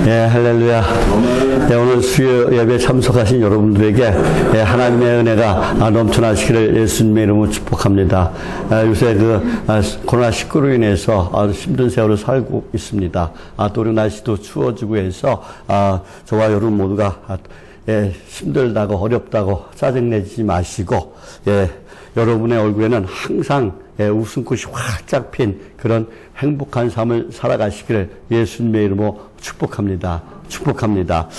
예, 할렐루야. 예, 오늘 수요 예배 참석하신 여러분들에게 예, 하나님의 은혜가 넘쳐나시기를 예수님의 이름으로 축복합니다. 요새 코로나19로 인해서 힘든 세월을 살고 있습니다. 또 우리 날씨도 추워지고 해서 저와 여러분 모두가 예, 힘들다고 어렵다고 짜증내지 마시고 예, 여러분의 얼굴에는 항상 예, 웃음꽃이 활짝 핀 그런 행복한 삶을 살아가시기를 예수님의 이름으로 축복합니다. 축복합니다.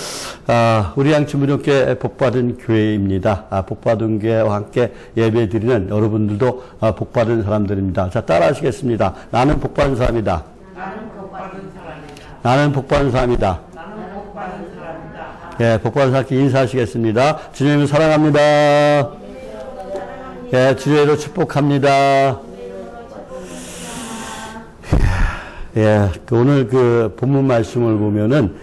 우리 양천문교회 복받은 교회입니다. 복받은 교회와 함께 예배드리는 여러분들도 복받은 사람들입니다. 자, 따라하시겠습니다. 나는 복받은 사람이다. 나는 복받은 사람이다. 나는 복받은 사람이다. 나는 복받은 사람이다. 예, 복받은 사람께 인사하시겠습니다. 주님을 사랑합니다. 예, 주님으로 축복합니다. 예, 오늘 본문 말씀을 보면은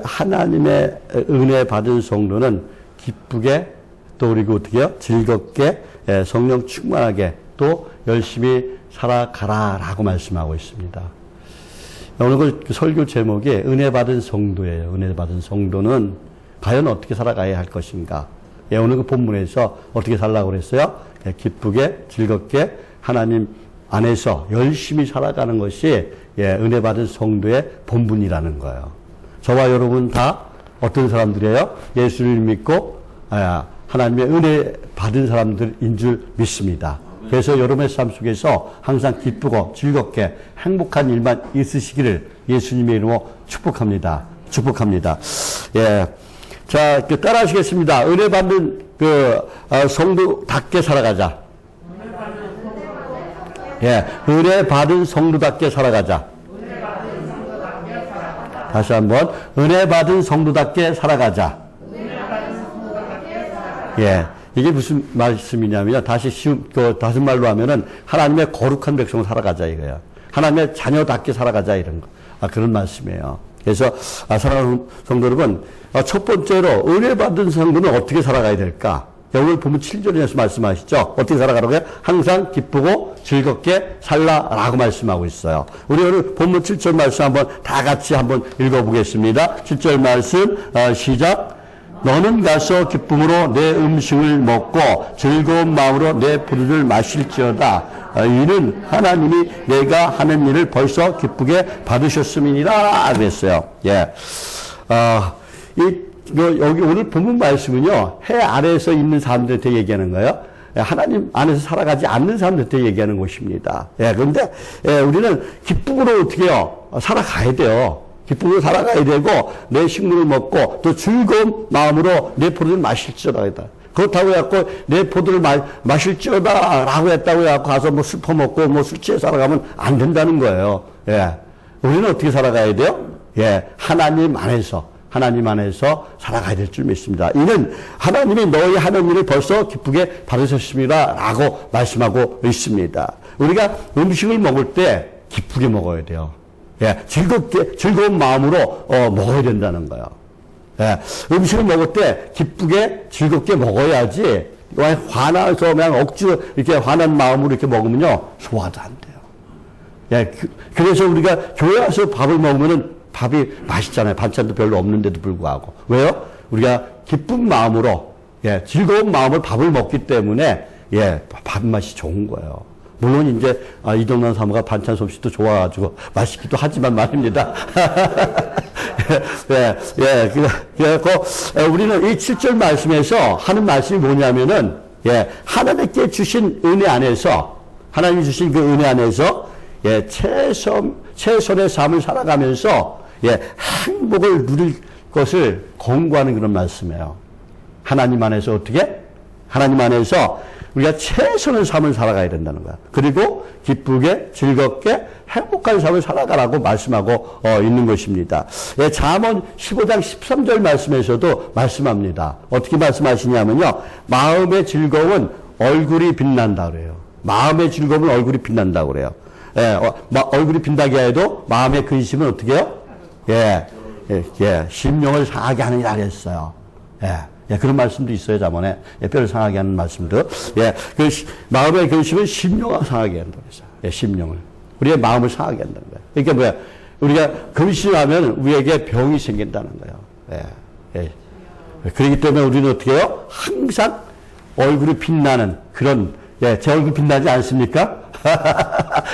하나님의 은혜 받은 성도는 기쁘게 또 그리고 어떻게요? 즐겁게 예, 성령 충만하게 또 열심히 살아가라라고 말씀하고 있습니다. 오늘 설교 제목이 은혜 받은 성도예요. 은혜 받은 성도는 과연 어떻게 살아가야 할 것인가? 예, 오늘 본문에서 어떻게 살라고 그랬어요? 예, 기쁘게 즐겁게 하나님 안에서 열심히 살아가는 것이 예, 은혜 받은 성도의 본분이라는 거예요. 저와 여러분 다 어떤 사람들이에요? 예수를 믿고 하나님의 은혜 받은 사람들인 줄 믿습니다. 그래서 여러분의 삶 속에서 항상 기쁘고 즐겁게 행복한 일만 있으시기를 예수님의 이름으로 축복합니다. 축복합니다. 예. 자, 따라하시겠습니다. 은혜 받는 성도답게 살아가자. 예, 은혜 받은 성도답게 살아가자. 다시 한번 은혜 받은 성도답게 살아가자. 예, 이게 무슨 말씀이냐면요. 다시 말로 하면은 하나님의 거룩한 백성으로 살아가자 이거예요. 하나님의 자녀답게 살아가자 이런 거. 그런 말씀이에요. 그래서 사랑하는 성도 여러분, 첫 번째로 은혜 받은 성도는 어떻게 살아가야 될까? 오늘 보면 7절에서 말씀하시죠. 어떻게 살아가라고요? 항상 기쁘고 즐겁게 살라라고 말씀하고 있어요. 우리 오늘 본문 7절 말씀 한번 다 같이 한번 읽어보겠습니다. 7절 말씀 시작. 너는 가서 기쁨으로 내 음식을 먹고 즐거운 마음으로 내 포도주를 마실지어다. 이는 하나님이 내가 하는 일을 벌써 기쁘게 받으셨음이니라 그랬어요. 예. 여기 오늘 본문 말씀은요, 해 아래에서 있는 사람들한테 얘기하는 거예요. 하나님 안에서 살아가지 않는 사람들한테 얘기하는 것입니다. 예, 그런데, 우리는 기쁨으로 어떻게 해요? 살아가야 돼요. 기쁨으로 살아가야 되고, 내 식물을 먹고, 또 즐거운 마음으로 내 포도를 마실지어다. 그렇다고 해갖고, 내 포도를 마실지어다. 라고 했다고 해갖고, 가서 뭐 술 퍼먹고, 뭐 술 취해 살아가면 안 된다는 거예요. 예. 우리는 어떻게 살아가야 돼요? 예. 하나님 안에서 살아가야 될 줄 믿습니다. 이는 하나님이 너희 하는 일을 벌써 기쁘게 받으셨습니다. 라고 말씀하고 있습니다. 우리가 음식을 먹을 때 기쁘게 먹어야 돼요. 예, 즐거운 마음으로 먹어야 된다는 거예요. 예, 음식을 먹을 때 기쁘게 즐겁게 먹어야지 화나서 그냥 억지로 이렇게 화난 마음으로 이렇게 먹으면요 소화도 안 돼요. 예, 그래서 우리가 교회 와서 밥을 먹으면은 밥이 맛있잖아요. 반찬도 별로 없는데도 불구하고. 왜요? 우리가 기쁜 마음으로, 예, 즐거운 마음으로 밥을 먹기 때문에, 예, 밥맛이 좋은 거예요. 물론 이제, 이동란 사모가 반찬 솜씨도 좋아가지고 맛있기도 하지만 말입니다. 그래갖고, 우리는 이 7절 말씀에서 하는 말씀이 뭐냐면은, 예, 하나님께 주신 은혜 안에서, 하나님이 주신 그 은혜 안에서, 예, 최선의 삶을 살아가면서 예, 행복을 누릴 것을 권고하는 그런 말씀이에요. 하나님 안에서 어떻게? 하나님 안에서 우리가 최선의 삶을 살아가야 된다는 거야. 그리고 기쁘게 즐겁게 행복한 삶을 살아가라고 말씀하고 있는 것입니다. 예, 잠언 15장 13절 말씀에서도 말씀합니다. 어떻게 말씀하시냐면요. 마음의 즐거움은 얼굴이 빛난다 그래요. 마음의 즐거움은 얼굴이 빛난다 그래요. 예, 얼굴이 빛나게 해도 마음의 근심은 어떻게 해요? 예, 심령을 상하게 하느니라 그랬어요. 예, 그런 말씀도 있어요, 잠언에. 예, 뼈를 상하게 하는 말씀도. 예, 마음의 근심은 심령을 상하게 한다고 그랬어요. 예, 심령을. 우리의 마음을 상하게 한다는 거예요. 그러니까 뭐야? 우리가 근심하면 우리에게 병이 생긴다는 거예요. 그렇기 때문에 우리는 어떻게 해요? 항상 얼굴이 빛나는 그런, 제 얼굴 빛나지 않습니까?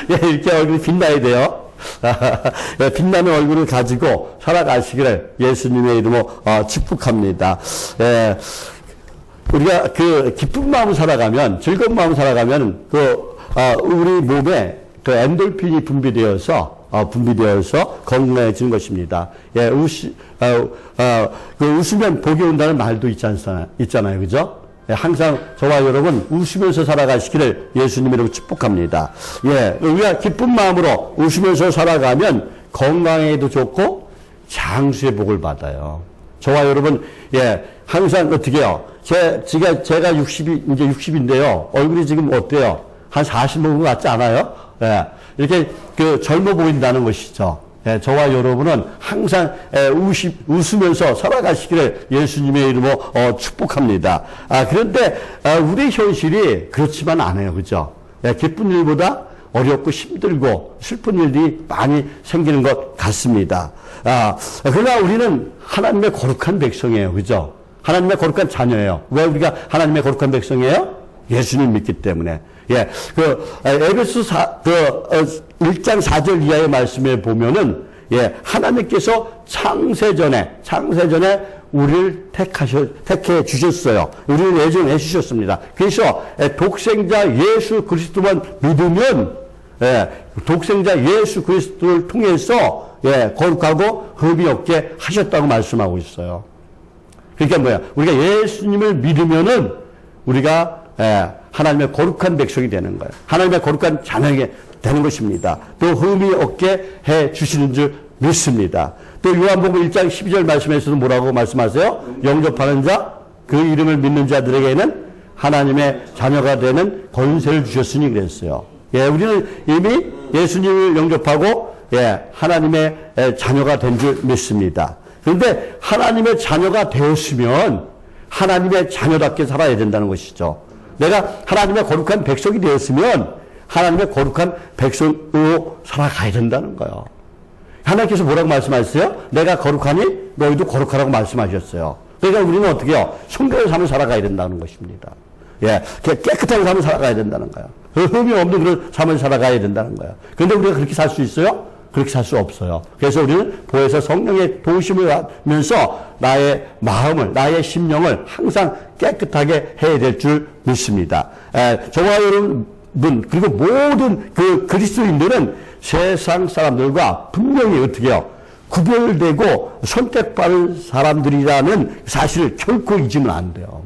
이렇게 얼굴이 빛나야 돼요. 빛나는 얼굴을 가지고 살아가시기를 예수님의 이름으로 축복합니다. 우리가 그 기쁜 마음으로 살아가면, 즐거운 마음으로 살아가면, 우리 몸에 그 엔돌핀이 분비되어서 건강해지는 것입니다. 웃으면 복이 온다는 말도 있잖아요. 그죠? 항상 저와 여러분 웃으면서 살아가시기를 예수님 이름으로 축복합니다. 우리가 기쁜 마음으로 웃으면서 살아가면 건강에도 좋고 장수의 복을 받아요. 저와 여러분, 항상 어떻게 해요? 제가 60이, 이제 60인데요. 얼굴이 지금 어때요? 한 40 먹은 것 같지 않아요? 이렇게 젊어 보인다는 것이죠. 저와 여러분은 항상 웃으면서 살아가시기를 예수님의 이름으로 축복합니다. 그런데 우리의 현실이 그렇지만 않아요. 그죠? 기쁜 일보다 어렵고 힘들고 슬픈 일들이 많이 생기는 것 같습니다. 그러나 우리는 하나님의 거룩한 백성이에요. 그죠? 하나님의 거룩한 자녀예요. 왜 우리가 하나님의 거룩한 백성이에요? 예수님 믿기 때문에. 에베소 1장 4절 이하의 말씀에 보면은, 하나님께서 창세전에 우리를 택해 주셨어요. 우리를 예정해 주셨습니다. 그래서 독생자 예수 그리스도만 믿으면, 독생자 예수 그리스도를 통해서, 거룩하고 흠이 없게 하셨다고 말씀하고 있어요. 그러니까 뭐야? 우리가 예수님을 믿으면은 우리가 하나님의 거룩한 백성이 되는 거예요. 하나님의 거룩한 자녀가 되는 것입니다. 또 흠이 없게 해 주시는 줄 믿습니다. 또 요한복음 1장 12절 말씀에서도 뭐라고 말씀하세요? 영접하는 자, 그 이름을 믿는 자들에게는 하나님의 자녀가 되는 권세를 주셨으니 그랬어요. 우리는 이미 예수님을 영접하고 하나님의 자녀가 된 줄 믿습니다. 그런데 하나님의 자녀가 되었으면 하나님의 자녀답게 살아야 된다는 것이죠. 내가 하나님의 거룩한 백성이 되었으면 하나님의 거룩한 백성으로 살아가야 된다는 거예요. 하나님께서 뭐라고 말씀하셨어요? 내가 거룩하니 너희도 거룩하라고 말씀하셨어요. 그러니까 우리는 어떻게 해요? 성결한 삶을 살아가야 된다는 것입니다. 깨끗한 삶을 살아가야 된다는 거예요. 흠이 없는 그런 삶을 살아가야 된다는 거예요. 그런데 우리가 그렇게 살 수 있어요? 그렇게 살 수 없어요. 그래서 우리는 보혜사 성령의 도우심을 하면서 나의 마음을, 나의 심령을 항상 깨끗하게 해야 될 줄 믿습니다. 저와 여러분, 그리고 모든 그리스도인들은 세상 사람들과 분명히 어떻게 해요? 구별되고 선택받은 사람들이라는 사실을 결코 잊으면 안 돼요.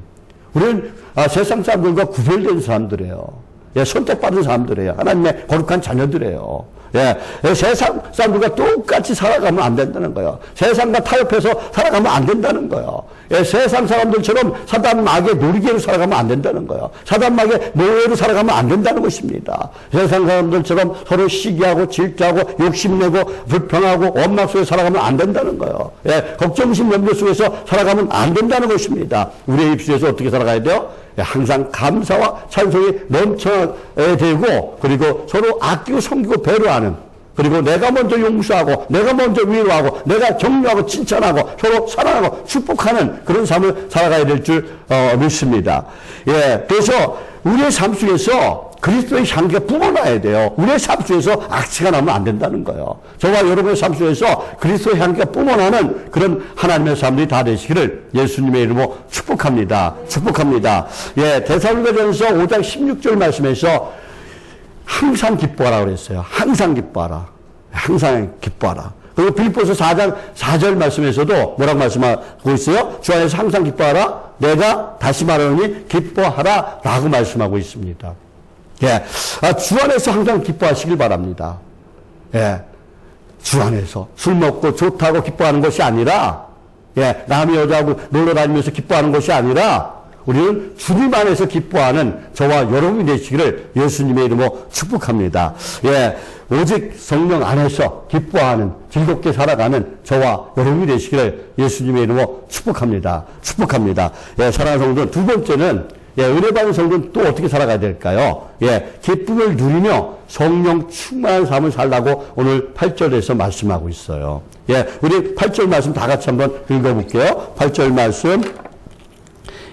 우리는 세상 사람들과 구별된 사람들이에요. 선택받은 사람들이에요. 하나님의 거룩한 자녀들이에요. 세상 사람들과 똑같이 살아가면 안 된다는 거예요. 세상과 타협해서 살아가면 안 된다는 거예요. 세상 사람들처럼 사단 마귀의 놀이개로 살아가면 안 된다는 거예요. 사단 마귀의 노예로 살아가면 안 된다는 것입니다. 세상 사람들처럼 서로 시기하고 질투하고 욕심내고 불평하고 원망 속에 살아가면 안 된다는 거예요. 걱정심 염려 속에서 살아가면 안 된다는 것입니다. 우리의 입술에서 어떻게 살아가야 돼요? 항상 감사와 찬송이 넘쳐야 되고, 그리고 서로 아끼고 섬기고 배려하는, 그리고 내가 먼저 용서하고 내가 먼저 위로하고 내가 격려하고 칭찬하고 서로 사랑하고 축복하는 그런 삶을 살아가야 될 줄 믿습니다. 그래서 우리의 삶 속에서 그리스도의 향기가 뿜어나야 돼요. 우리의 삶 속에서 악취가 나면 안 된다는 거예요. 저와 여러분의 삶 속에서 그리스도의 향기가 뿜어나는 그런 하나님의 사람들이 다 되시기를 예수님의 이름으로 축복합니다. 축복합니다. 데살로니가전서 5장 16절 말씀에서 항상 기뻐하라 그랬어요. 항상 기뻐하라. 항상 기뻐하라. 그리고 빌립보서 4장 4절 말씀에서도 뭐라고 말씀하고 있어요? 주 안에서 항상 기뻐하라. 내가 다시 말하노니 기뻐하라 라고 말씀하고 있습니다. 주 안에서 항상 기뻐하시길 바랍니다. 주 안에서 술 먹고 좋다고 기뻐하는 것이 아니라, 남의 여자하고 놀러 다니면서 기뻐하는 것이 아니라, 우리는 주님 안에서 기뻐하는 저와 여러분이 되시기를 예수님의 이름으로 축복합니다. 오직 성령 안에서 기뻐하는, 즐겁게 살아가는 저와 여러분이 되시기를 예수님의 이름으로 축복합니다. 축복합니다. 사랑하는 성도들, 두 번째는 예, 은혜 받은 성도는 또 어떻게 살아가야 될까요? 예, 기쁨을 누리며 성령 충만한 삶을 살라고 오늘 8절에서 말씀하고 있어요. 예, 우리 8절 말씀 다 같이 한번 읽어볼게요. 8절 말씀.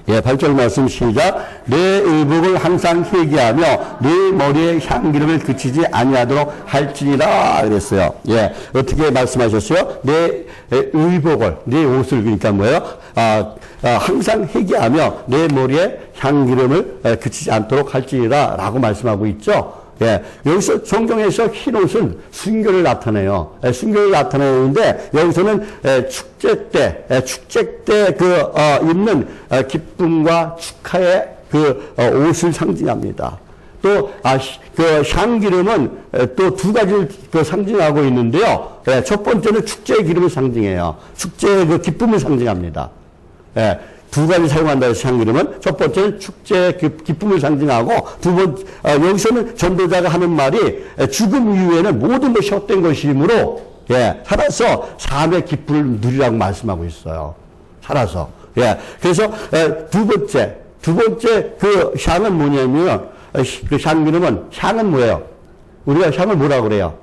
예, 8절 말씀 시작. 내 의복을 항상 회개하며 내 머리에 향기름을 그치지 아니하도록 할지니라 그랬어요. 예, 어떻게 말씀하셨어요? 내 의복을, 내 옷을, 그러니까 뭐예요? 항상 회개하며 내 머리에 향기름을 그치지 않도록 할지니라 라고 말씀하고 있죠. 예, 여기서 성경에서 흰 옷은 순교를 나타내요. 순교를 나타내는데 여기서는 축제 때 입는 기쁨과 축하의 옷을 상징합니다. 또 그 향기름은 또 두 가지를 상징하고 있는데요. 첫 번째는 축제의 기름을 상징해요. 축제의 그 기쁨을 상징합니다. 예. 두 가지 사용한다 해서 향기름은 첫 번째는 축제의 기쁨을 상징하고 여기서는 전도자가 하는 말이 죽음 이후에는 모든 것이 헛된 것이므로 예, 살아서 삶의 기쁨을 누리라고 말씀하고 있어요. 살아서. 예. 그래서 두 번째 그 향은 뭐냐면 그 향기름은 향은 뭐예요? 우리가 향을 뭐라고 그래요?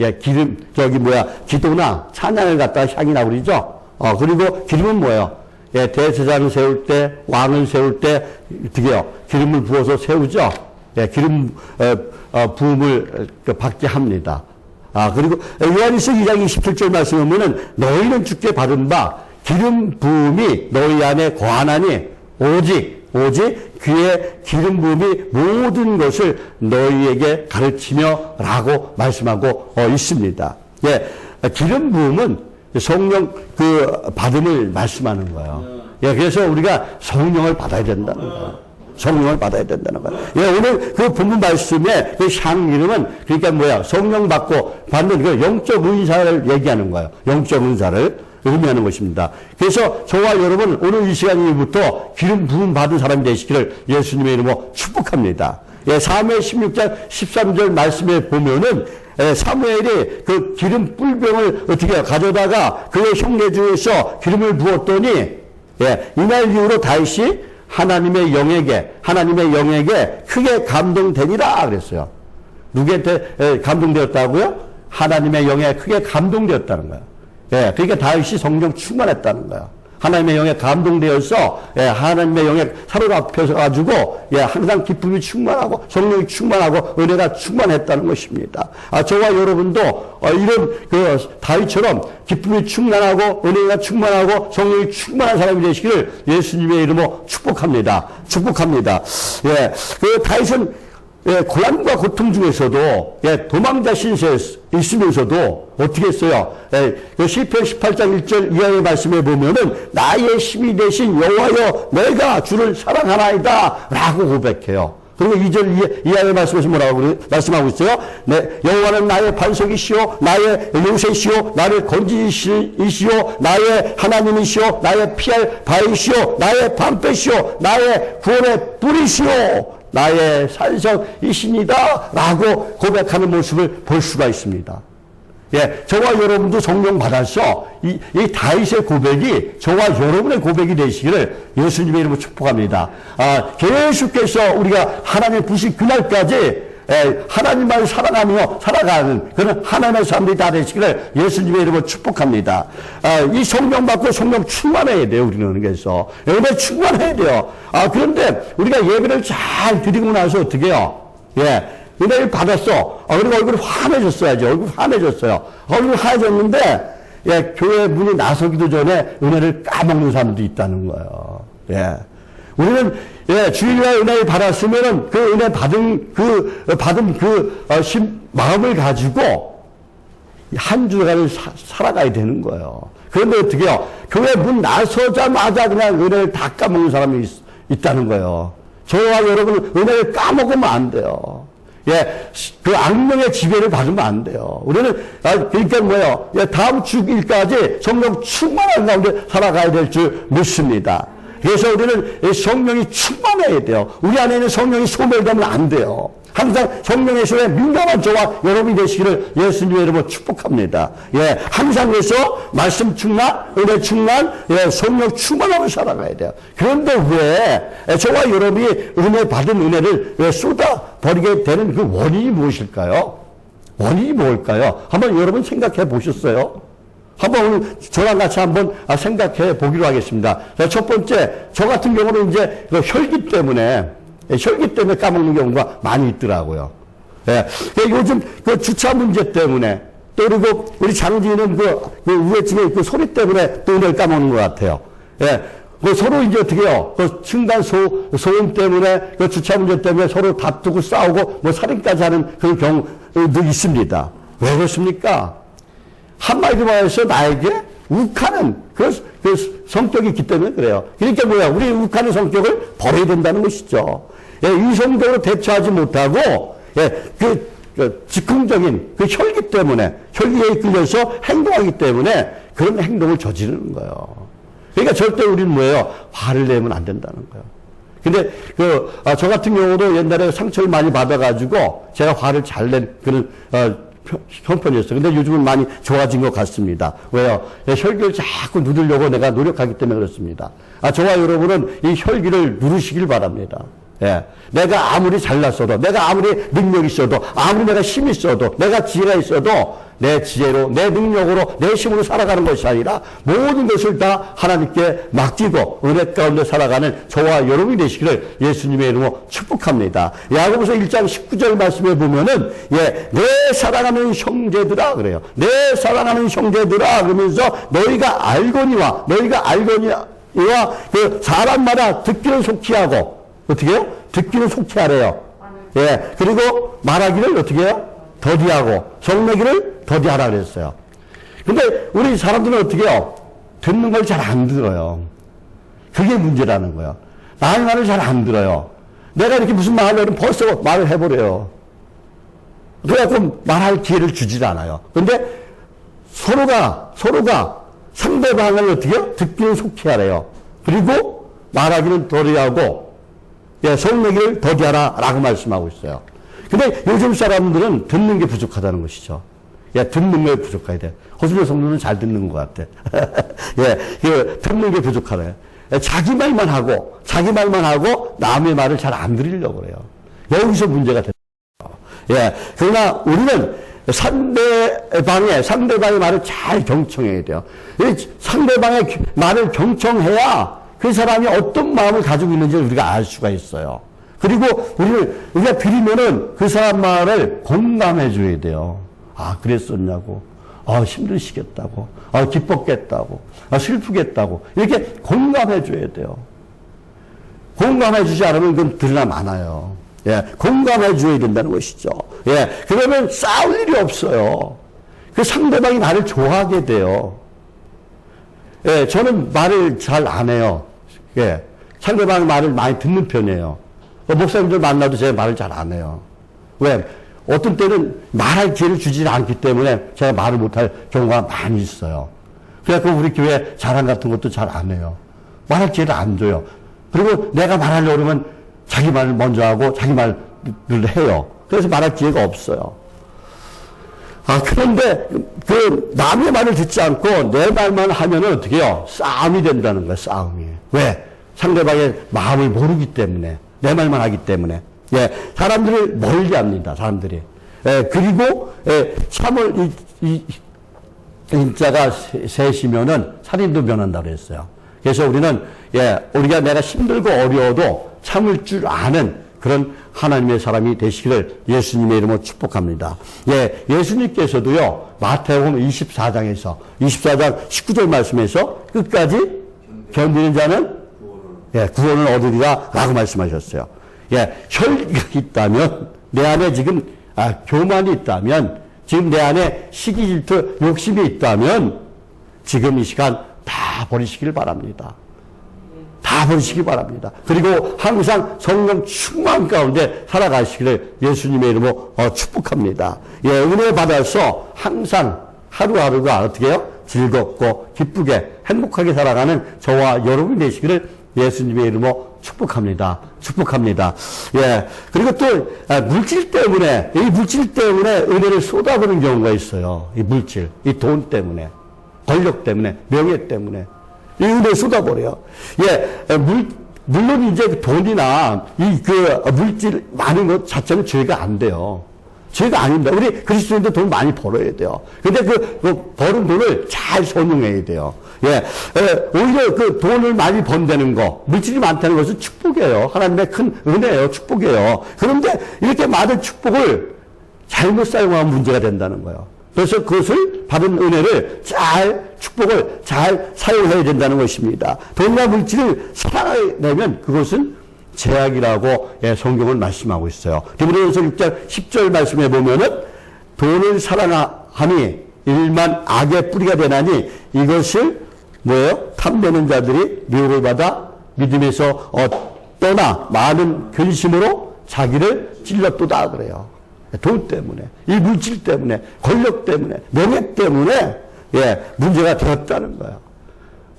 예, 기도나 찬양을 갖다가 향이라고 그러죠. 그리고 기름은 뭐예요? 예, 대제사장을 세울 때, 왕을 세울 때, 어떻게요? 기름을 부어서 세우죠? 예, 기름, 부음을 받게 합니다. 그리고 요한일서 2장 27절 말씀을 보면은 너희는 주께 받은 바 기름 부음이 너희 안에 거하나니 오직 그의 기름 부음이 모든 것을 너희에게 가르치며 라고 말씀하고 있습니다. 예, 기름 부음은 성령 받음을 말씀하는 거예요. 예, 그래서 우리가 성령을 받아야 된다는 거예요. 성령을 받아야 된다는 거예요. 예, 오늘 그 본문 말씀의 그 향기름은 그러니까 뭐야? 성령 받는 그 영적 은사를 얘기하는 거예요. 영적 은사를 의미하는 것입니다. 그래서 저와 여러분 오늘 이 시간 이후부터 기름 부음 받은 사람이 되시기를 예수님의 이름으로 축복합니다. 예, 사무엘 16장 13절 말씀에 보면은 사무엘이 그 기름 뿔병을 어떻게 가져다가 그의 형제 중에서 기름을 부었더니 예, 이날 이후로 다윗이 하나님의 영에게 크게 감동되니라 그랬어요. 누구한테 감동되었다고요? 하나님의 영에 크게 감동되었다는 거예요. 예, 그러니까 다윗이 성령 충만했다는 거예요. 하나님의 영에 감동되어서 예, 하나님의 영에 사로잡혀서 가지고 예, 항상 기쁨이 충만하고 성령이 충만하고 은혜가 충만했다는 것입니다. 저와 여러분도 이런 다윗처럼 기쁨이 충만하고 은혜가 충만하고 성령이 충만한 사람이 되시기를 예수님의 이름으로 축복합니다. 예, 다윗은 예, 고난과 고통 중에서도 예, 도망자 신세에 있으면서도 어떻게 했어요? 예, 시편 18장 1절 이하의 말씀에 보면은 나의 힘이 되신 여호와여 내가 주를 사랑하나이다 라고 고백해요. 그리고 2절 이하의 말씀에서 뭐라고 말씀하고 있어요? 네, 여호와는 나의 반석이시오 나의 요새시오 나를 건지시오 나의 하나님이시오 나의 피할 바위시오 나의 방패시오 나의 구원의 뿌리시오 나의 산성이십니다 라고 고백하는 모습을 볼 수가 있습니다. 예, 저와 여러분도 성령 받아서 이 다윗의 고백이 저와 여러분의 고백이 되시기를 예수님의 이름으로 축복합니다. 계속해서 우리가 하나님 부신 그날까지 하나님만 사랑하며 살아가는 그런 하나님의 사람들이 다 되시기를 예수님의 이름으로 축복합니다. 이 성령 받고 성령 충만해야 돼요. 우리는 그래서 은혜 충만해야 돼요. 그런데 우리가 예배를 잘 드리고 나서 어떻게 해요? 예, 은혜를 받았어. 그리고 얼굴이 환해졌어야죠. 얼굴이 환해졌는데 예, 교회 문이 나서기도 전에 은혜를 까먹는 사람도 있다는 거예요. 예. 우리는 예, 주일날 은혜를 받았으면은 그 은혜 받은 마음을 가지고 한 주간을 살아가야 되는 거예요. 그런데 어떻게 해요? 교회 문 나서자마자 그냥 은혜를 다 까먹는 사람이 있다는 거예요. 저와 여러분 은혜를 까먹으면 안 돼요. 예, 그 악령의 지배를 받으면 안 돼요. 우리는, 그러니까 뭐예요? 예, 다음 주일까지 성령 충만한 가운데 살아가야 될 줄 믿습니다. 그래서 우리는 성령이 충만해야 돼요. 우리 안에 있는 성령이 소멸되면 안 돼요. 항상 성령의 손에 민감한 저와 여러분이 되시기를 예수님의 이름으로 축복합니다. 예, 항상 그래서 말씀 충만, 은혜 충만, 예, 성령 충만하고 살아가야 돼요. 그런데 왜 저와 여러분이 은혜 받은 은혜를 왜 쏟아버리게 되는 그 원인이 무엇일까요? 원인이 뭘까요? 한번 여러분 생각해 보셨어요? 한번 오늘 저랑 같이 한번 생각해 보기로 하겠습니다. 자, 첫 번째, 저 같은 경우는 이제 혈기 때문에 까먹는 경우가 많이 있더라고요. 예, 요즘 그 주차 문제 때문에 또 그리고 우리 장지는 그 우회증의 그 소리 때문에 또 은혜를 까먹는 것 같아요. 예, 그 서로 이제 어떻게 해요? 그 층간 소음 때문에 그 주차 문제 때문에 서로 다투고 싸우고 뭐 살인까지 하는 그런 경우도 있습니다. 왜 그렇습니까? 한마디로 말해서 나에게 욱하는 그 성격이 있기 때문에 그래요. 그러니까 뭐야? 우리 욱하는 성격을 버려야 된다는 것이죠. 예, 이성적으로 대처하지 못하고, 예, 즉흥적인 그 혈기 때문에, 혈기에 이끌려서 행동하기 때문에 그런 행동을 저지르는 거예요. 그러니까 절대 우리는 뭐예요? 화를 내면 안 된다는 거예요. 근데 저 같은 경우도 옛날에 상처를 많이 받아가지고 제가 화를 잘 낸 그런, 형편이었어요. 근데 요즘은 많이 좋아진 것 같습니다. 왜요? 혈기를 자꾸 누르려고 내가 노력하기 때문에 그렇습니다. 저와 여러분은 이 혈기를 누르시길 바랍니다. 예. 내가 아무리 잘났어도, 내가 아무리 능력이 있어도, 아무리 내가 힘이 있어도, 내가 지혜가 있어도, 내 지혜로, 내 능력으로, 내 힘으로 살아가는 것이 아니라 모든 것을 다 하나님께 맡기고 은혜 가운데 살아가는 저와 여러분이 되시기를 예수님의 이름으로 축복합니다. 야고보서 1장 19절 말씀에 보면은, 예, 내 사랑하는 형제들아 그래요. 내 사랑하는 형제들아 그러면서 너희가 알거니와 그 사람마다 듣기를 속히 하고 어떻게 해요? 듣기를 속히 하래요. 예, 그리고 말하기를 어떻게 해요? 더디하고 성내기를 더디하라 그랬어요. 근데 우리 사람들은 어떻게 해요? 듣는 걸 잘 안 들어요. 그게 문제라는 거예요. 나의 말을 잘 안 들어요. 내가 이렇게 무슨 말을 하면 벌써 말을 해버려요. 그래갖고 말할 기회를 주질 않아요. 근데 서로가 상대방을 어떻게 해요? 듣기는 속히 하래요. 그리고 말하기는 더디하고, 예, 성내기를 더디하라 라고 말씀하고 있어요. 근데 요즘 사람들은 듣는 게 부족하다는 것이죠. 예, 듣는 게 부족해야 돼. 허준호 성도는 잘 듣는 것 같아. 예, 듣는 게 부족하네. 예, 자기 말만 하고 남의 말을 잘 안 들으려고 그래요. 여기서 문제가 되는 거예요. 예, 그러나 우리는 상대방의 말을 잘 경청해야 돼요. 상대방의 말을 경청해야 그 사람이 어떤 마음을 가지고 있는지 우리가 알 수가 있어요. 그리고 우리가 드리면은 그 사람 말을 공감해 줘야 돼요. 아, 그랬었냐고. 힘드시겠다고. 기뻤겠다고. 슬프겠다고. 이렇게 공감해 줘야 돼요. 공감해 주지 않으면 그건 드러나 많아요. 예, 공감해 줘야 된다는 것이죠. 예, 그러면 싸울 일이 없어요. 그 상대방이 나를 좋아하게 돼요. 예, 저는 말을 잘 안 해요. 예, 상대방 말을 많이 듣는 편이에요. 목사님들 만나도 제가 말을 잘 안 해요. 왜? 어떤 때는 말할 기회를 주지 않기 때문에 제가 말을 못할 경우가 많이 있어요. 그래서 우리 교회 자랑 같은 것도 잘 안 해요. 말할 기회를 안 줘요. 그리고 내가 말하려고 그러면 자기 말을 먼저 하고 자기 말을 해요. 그래서 말할 기회가 없어요. 그런데 남의 말을 듣지 않고 내 말만 하면은 어떻게 해요? 싸움이 된다는 거예요, 싸움이. 왜? 상대방의 마음을 모르기 때문에. 내 말만 하기 때문에. 예, 사람들을 멀리 합니다, 사람들이. 예, 그리고, 참을, 인자가 셋이면은 살인도 면한다고 했어요. 그래서 우리는, 우리가 내가 힘들고 어려워도 참을 줄 아는 그런 하나님의 사람이 되시기를 예수님의 이름으로 축복합니다. 예, 예수님께서도요, 마태복음 24장 19절 말씀에서 끝까지 견디는 자는 구원을 얻으리라 라고 말씀하셨어요. 예, 혈기가 있다면, 내 안에 지금, 교만이 있다면, 지금 내 안에 시기, 질투, 욕심이 있다면, 지금 이 시간 다 버리시길 바랍니다. 다 버리시기 바랍니다. 그리고 항상 성령 충만 가운데 살아가시기를 예수님의 이름으로 축복합니다. 예, 은혜 받아서 항상 하루하루가 어떻게 해요? 즐겁고 기쁘게 행복하게 살아가는 저와 여러분이 되시기를 예수님의 이름으로 축복합니다. 축복합니다. 예. 그리고 또, 물질 때문에, 이 물질 때문에 은혜를 쏟아부는 경우가 있어요. 이 물질, 이 돈 때문에, 권력 때문에, 명예 때문에. 이 은혜를 쏟아버려요. 예. 물론 이제 돈이나 물질 많은 것 자체는 죄가 안 돼요. 죄가 아닙니다. 우리 그리스도인도 돈 많이 벌어야 돼요. 근데 그 버는 돈을 잘 선용해야 돼요. 예, 오히려 그 돈을 많이 번다는 거, 물질이 많다는 것은 축복이에요. 하나님의 큰 은혜예요. 축복이에요. 그런데 이렇게 많은 축복을 잘못 사용하면 문제가 된다는 거예요. 그래서 그것을 받은 은혜를 축복을 잘 사용해야 된다는 것입니다. 돈과 물질을 사랑하려면 그것은 제약이라고 성경은 말씀하고 있어요. 디모데전서 6장 10절 말씀에 보면은 돈을 사랑하니 일만 악의 뿌리가 되나니 이것을 뭐예요? 탐내는 자들이 미혹을 받아 믿음에서 떠나 많은 근심으로 자기를 찔렀도다 그래요. 돈 때문에, 이 물질 때문에, 권력 때문에, 명예 때문에 문제가 되었다는 거예요.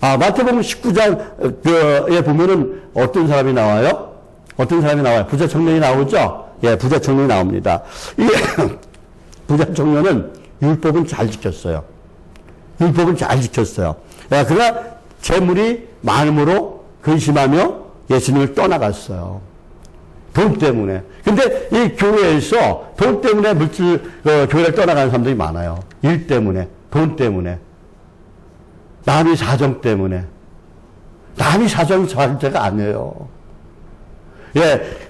마태복음 19장에 보면은 어떤 사람이 나와요? 어떤 사람이 나와요? 부자 청년이 나오죠? 예, 부자 청년이 나옵니다. 이게 부자 청년은 율법은 잘 지켰어요. 율법은 잘 지켰어요. 그러나 재물이 많음으로 근심하며 예수님을 떠나갔어요. 돈 때문에. 근데 이 교회에서 돈 때문에 교회를 떠나가는 사람들이 많아요. 일 때문에, 돈 때문에, 남의 사정 때문에. 남의 사정이 자체가 아니에요.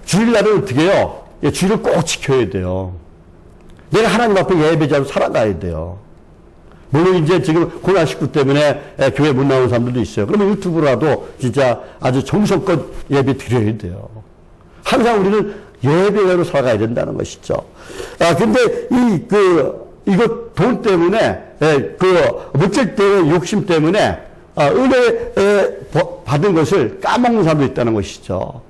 주일날은 어떻게 해요? 주일을 꼭 지켜야 돼요. 내가 하나님 앞에 예배자로 살아가야 돼요. 물론 이제 지금 코로나19 때문에 교회 못 나오는 사람들도 있어요. 그러면 유튜브라도 진짜 아주 정성껏 예배 드려야 돼요. 항상 우리는 예배자로 살아가야 된다는 것이죠. 근데 이거 돈 때문에, 물질 때문에, 욕심 때문에, 은혜 받은 것을 까먹는 사람도 있다는 것이죠.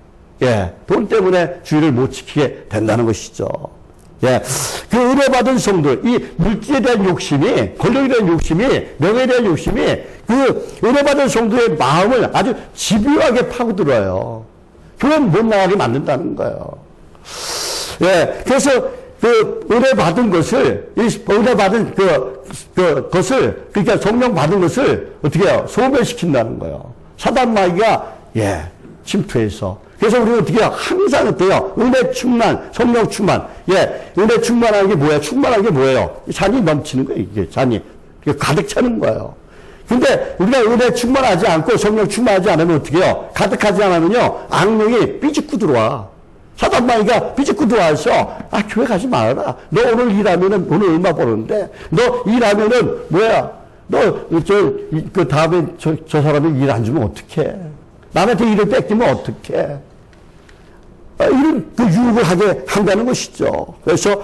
돈 때문에 주의를 못 지키게 된다는 것이죠. 그 은혜 받은 성도, 이 물질에 대한 욕심이, 권력에 대한 욕심이, 명예에 대한 욕심이 그 은혜 받은 성도의 마음을 아주 집요하게 파고들어요. 교회는 못 나가게 만든다는 거예요. 그래서 그 은혜 받은 것을, 은혜 받은 것을, 그러니까 성령 받은 것을 어떻게 해요? 소멸시킨다는 거예요. 사단 마귀가, 침투해서. 그래서 우리는 어떻게 해요? 항상 어때요? 은혜 충만, 성령 충만. 은혜 충만한 게 뭐예요? 충만한 게 뭐예요? 잔이 넘치는 거예요, 이게 잔이. 가득 차는 거예요. 근데 우리가 은혜 충만하지 않고 성령 충만하지 않으면 어떻게 해요? 가득하지 않으면요, 악령이 삐집고 들어와. 사단 마귀가 삐집고 들어와서, 교회 가지 말아라. 너 오늘 일하면은, 오늘 얼마 버는데, 너 일하면은, 다음에 저 사람이 일 안 주면 어떡해? 남한테 일을 뺏기면 어떡해? 이런 유혹을 하게 한다는 것이죠. 그래서,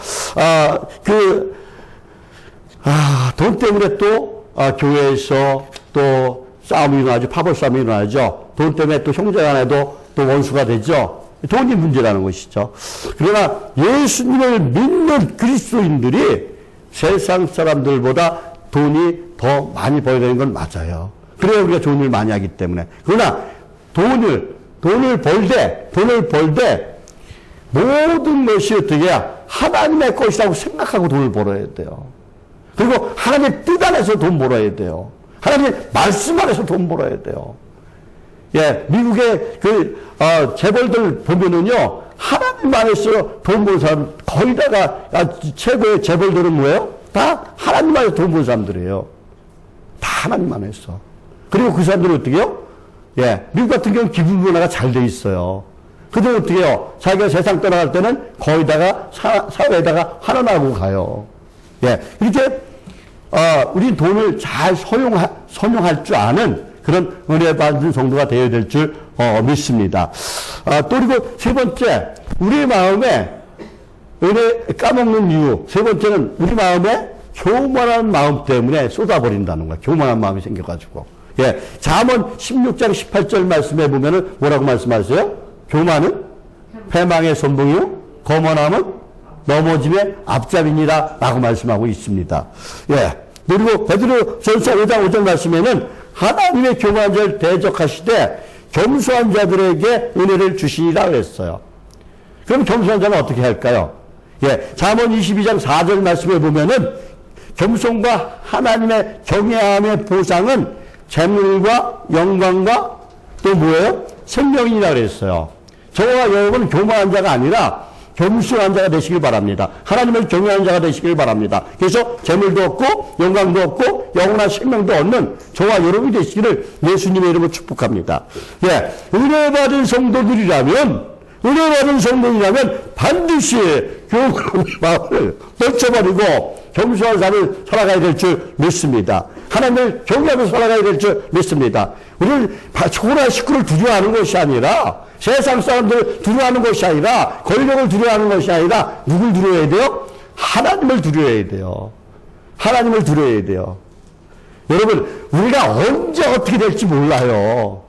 돈 때문에 또, 교회에서 또 싸움이 일어나죠. 파벌 싸움이 일어나죠. 돈 때문에 또 형제 간에도 또 원수가 되죠. 돈이 문제라는 것이죠. 그러나 예수님을 믿는 그리스도인들이 세상 사람들보다 돈이 더 많이 벌어야 되는 건 맞아요. 그래야 우리가 좋은 일 많이 하기 때문에. 그러나 돈을 벌 때 모든 것이 어떻게 해야 하나님의 것이라고 생각하고 돈을 벌어야 돼요. 그리고 하나님의 뜻 안에서 돈 벌어야 돼요. 하나님의 말씀 안에서 돈 벌어야 돼요. 미국의 재벌들 보면은요, 하나님 안에서 돈 버는 사람, 거의 다가, 최고의 재벌들은 뭐예요? 다 하나님 안에서 돈 버는 사람들이에요. 다 하나님 안에서. 그리고 그 사람들은 어떻게 해요? 미국 같은 경우는 기부 문화가 잘 돼 있어요. 그들은 어떻게 해요? 자기가 세상 떠나갈 때는 거기다가 사회에다가 환원하고 가요. 이렇게, 우리 돈을 잘 선용할 줄 아는 그런 은혜 받은 성도가 되어야 될 줄 믿습니다. 또 그리고 세 번째, 우리 마음에 은혜 까먹는 이유. 세 번째는 우리 마음에 교만한 마음 때문에 쏟아버린다는 거야. 교만한 마음이 생겨가지고. 잠언 16장 18절 말씀에 보면은 뭐라고 말씀하세요? 교만은 패망의 선봉이요, 거만함은 넘어짐의 앞잡이니라 라고 말씀하고 있습니다. 그리고 베드로전서 5장 5절 말씀에는 하나님의 교만한 자를 대적하시되 겸손한 자들에게 은혜를 주시리라 그랬어요. 그럼 겸손한 자는 어떻게 할까요? 예, 잠언 22장 4절 말씀에 보면은 겸손과 하나님의 경외함의 보상은 재물과 영광과 또 뭐예요? 생명이라 그랬어요. 저와 여러분은 교만한 자가 아니라 겸손한 자가 되시길 바랍니다. 하나님을 경외하는 자가 되시길 바랍니다. 그래서 재물도 얻고 영광도 얻고 영원한 생명도 얻는 저와 여러분이 되시기를 예수님의 이름으로 축복합니다. 예, 은혜 받은 성도들이라면 반드시 교만한 마음을 떨쳐버리고 겸손한 삶을 살아가야 될 줄 믿습니다. 하나님을 경외하며 살아가야 될 줄 믿습니다. 우리는 초라한 식구를 두려워하는 것이 아니라 세상 사람들을 두려워하는 것이 아니라 권력을 두려워하는 것이 아니라 누굴 두려워해야 돼요? 하나님을 두려워해야 돼요. 하나님을 두려워해야 돼요. 여러분, 우리가 언제 어떻게 될지 몰라요.